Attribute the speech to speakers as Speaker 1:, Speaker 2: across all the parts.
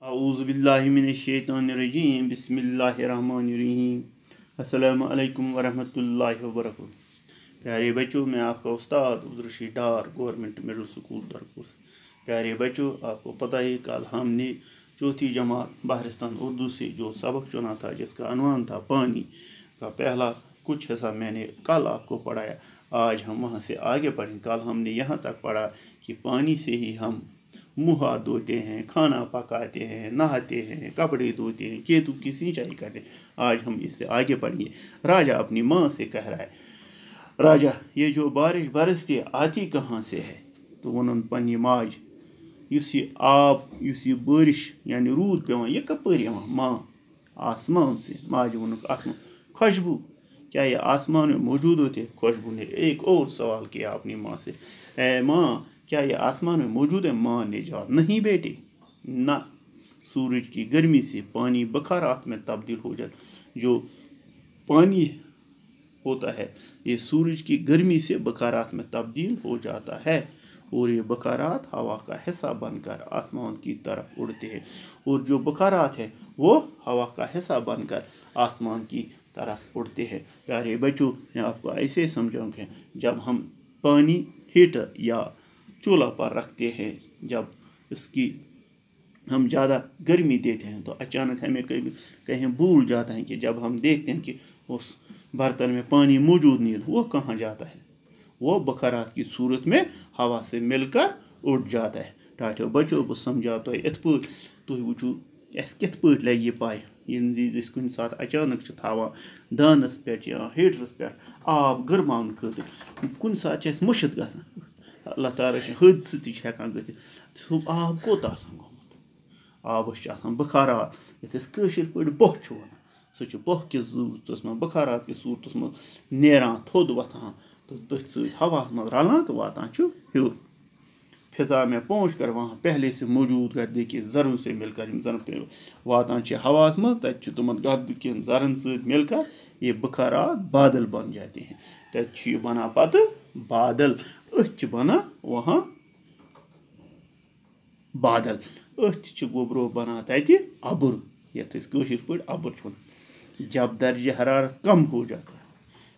Speaker 1: औज़ुबिल्लाहिमिनश्शैतानिर्रजीम बिस्मिल्लाहिर्रहमानिर्रहीम अस्सलामु अलैकुम वरहमतुल्लाहि वबरकातुहू। प्यारे बच्चों, मैं आपका उस्ताद अब्दुलरशीद डार गवर्नमेंट मिडिल स्कूल दरपुर। प्यारे बच्चों, आपको पता है कल हमने चौथी जमात बहरिस्तान उर्दू से जो सबक चुना था जिसका अनवान था पानी का पहला कुछ हिस्सा मैंने कल आपको पढ़ाया। आज हम वहाँ से आगे पढ़ें। कल हमने यहाँ तक पढ़ा कि पानी से ही हम मुँह हाथ धोते हैं, खाना पकाते हैं, नहाते हैं, कपड़े धोते हैं, खेतों की सिंचाई करते हैं। आज हम इससे आगे बढ़ेंगे। राजा अपनी माँ से कह रहा है, राजा ये जो बारिश बरसती आती कहाँ से है? तो वन पन्नी माज युस ये आब युस ये बारिश यानी रूद पेवान ये कपर यवान? माँ आसमान से। माज वन आसमान। खुशबू क्या ये आसमान में मौजूद होते? खुशबू ने एक और सवाल किया अपनी माँ से, ए माँ क्या ये आसमान में मौजूद है? माँ ने जवाब, नहीं बेटे ना, सूरज की गर्मी से पानी बखारात में तब्दील हो जाता। जो पानी होता है ये सूरज की गर्मी से बखारात में तब्दील हो जाता है और ये बखारात हवा का हिस्सा बनकर आसमान की तरफ उड़ते हैं और जो बखारात है वो हवा का हिस्सा बनकर आसमान की तरफ उड़ते हैं। प्यारे बच्चों, मैं आपको ऐसे समझाऊंगा, जब हम पानी हीटर या चूल्हा पर रखते हैं, जब इसकी हम ज़्यादा गर्मी देते हैं तो अचानक हमें कहीं भूल जाता है कि जब हम देखते हैं कि उस बर्तन में पानी मौजूद नहीं है, वो कहाँ जाता है? वो बखारात की सूरत में हवा से मिलकर उड़ जाता है। टाटो बच्चों को समझा तो इत पे तुम वो अस कित पे लगे ये पाए ये कुन सात अचानक थावान दानस पे या हीटरस पे आब गर्मान खतर कुन सात मुश्त गसान। अल्लाह ताला हद सकान गो आब कोत गोमुत आबस बखारात ये पे बोह वन सह बोह कि सूरत में बखारात कि सूरत में नेरान थोद वथान तो तथ हवा मज रलान तो वातान हूर। फिजा में पहुँच कर वहाँ पहले से मौजूद गर्द के ज़रों से मिलकर जन पे वातान हवास मज तथ तुम गर्द के ज़रन से मिलकर ये बखारात बादल बन जाते हैं। तथ बना पत बादल अथ बना वहाँ बादल अथ गोबरो बना तथ अबुर यथ पे अबुर। जब दर्ज हरारत कम हो जाता है,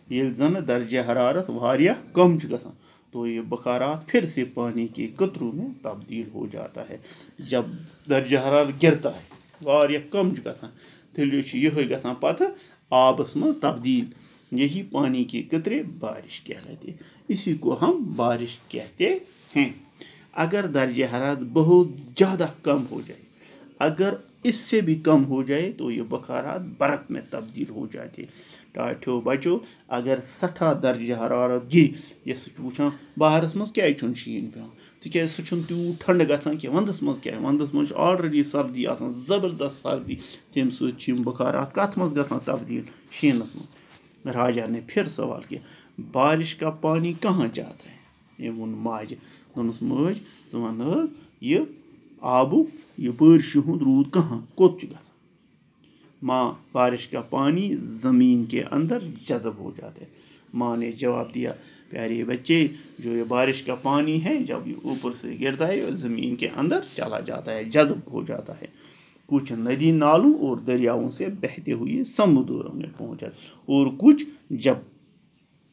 Speaker 1: ये जन दर्ज हरारत वारिया कम गसान तो ये बखारात फिर से पानी के कतरों में तब्दील हो जाता है। जब दर्ज हरारत गिरता है वारिया कम गसान तेल यह गसान पत आबस मज तब्दील। यही पानी के कतरे बारिश कहलाते हैं, इसी को हम बारिश कहते हैं। अगर दर्ज हरारत बहुत ज़्यादा कम हो जाए, अगर इससे भी कम हो जाए तो ये बखारात बर्फ में तब्दील हो जाते। टाठो बचो अगर सठा दर्ज हरारत गिर ये वो बाहरस मज क्या शीन पे तिक सह तूत ठंड गसान कि वंदस मज क्या वंदस मज ऑलरेडी सर्दी आसान जबरदस्त सर्दी तम सम बखारात कत मज गसान तब्दील शीनस मज। राजा ने फिर सवाल किया, बारिश का पानी कहाँ जाता है? ये वोन माज दोनस मज वन ये आबू ये बारिश हूँ रूद कहाँ कोत गसान? माँ बारिश का पानी ज़मीन के अंदर जज़ब हो जाता है। माँ ने जवाब दिया, प्यारे बच्चे जो ये बारिश का पानी है जब ये ऊपर से गिरता है ज़मीन के अंदर चला जाता है, जज़ब हो जाता है। कुछ नदी नालों और दरियाओं से बहते हुए समुद्रों में पहुँचा और कुछ जब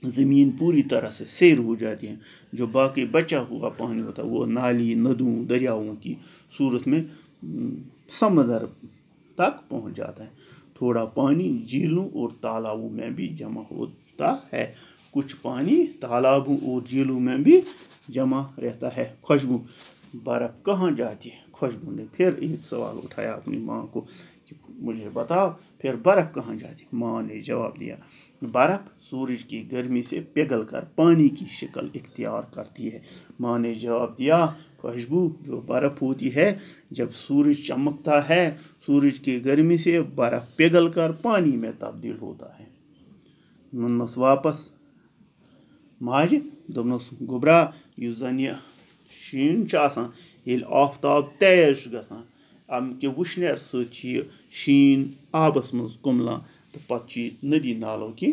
Speaker 1: ज़मीन पूरी तरह से सैर हो जाती है, जो बाकी बचा हुआ पानी होता है वो नाली नदों दरियाओं की सूरत में समंदर तक पहुंच जाता है। थोड़ा पानी झीलों और तालाबों में भी जमा होता है। कुछ पानी तालाबों और झीलों में भी जमा रहता है। खुशबू बर्फ़ कहाँ जाती है? खुशबू ने फिर एक सवाल उठाया अपनी माँ को कि मुझे बताओ फिर बर्फ़ कहाँ जाती है? माँ ने जवाब दिया, बर्फ़ सूरज की गर्मी से पिघल कर पानी की शक्ल इख्तियार करती है। माँ ने जवाब दिया, खुशबू जो बर्फ़ होती है जब सूरज चमकता है सूरज की गर्मी से बर्फ़ पिघल कर पानी में तब्दील होता है। नस वापस माज दोनस गोबरा युस जन यह शीन ये आफ्ताब तेज गसान अम के वुशनेर सह शीन आबस मज कुमलान तो पत् नदी नालों कि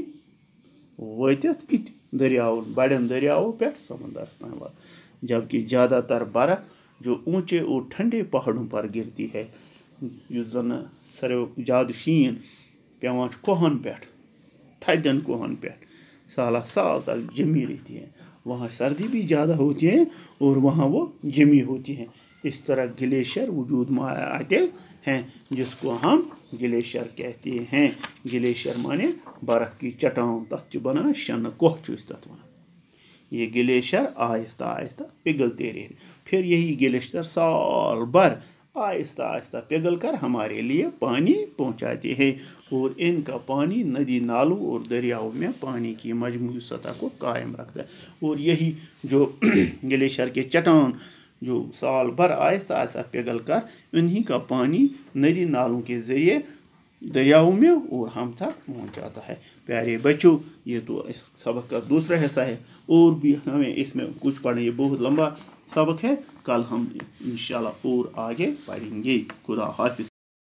Speaker 1: वतित इत दरियाओं बड़न दरियाओं पे समंदर तान वात। जबकि ज़्यादातर बर्फ़ जो ऊंचे और ठंडे पहाड़ों पर गिरती है युस जन सारो ज्यादा शीन पेवान कोहन पे थदन कोहन पे साला साल तक जमी रहती है। वहाँ सर्दी भी ज़्यादा होती है और वहाँ वो जमी होती है। इस तरह ग्लेशियर वजूद में आते हैं जिसको हम ग्लेशियर कहते हैं। ग्लेशियर माने बर्फ की चट्टान, तथ बना शन कोह तथ वन। ये ग्लेशियर आहिस्ता आहिस्ता पिघलते रहे, फिर यही ग्लेशियर साल भर आहिस्ता आहिस्ता पिघल कर हमारे लिए पानी पहुंचाते हैं और इनका पानी नदी नालों और दरियाओं में पानी की मजमूई सतह को कायम रखता है। और यही जो ग्लेशियर के चट्टान जो साल भर आहिस्ता आहिस्ता पिघल कर इन्हीं का पानी नदी नालों के ज़रिए दरियाओं में और हम तक पहुँच जाता है। प्यारे बच्चों, ये तो इस सबक का दूसरा हिस्सा है और भी हमें इसमें कुछ पढ़ना, ये बहुत लंबा सबक है। कल हम इंशाल्लाह और आगे पढ़ेंगे। खुदा हाफिज़।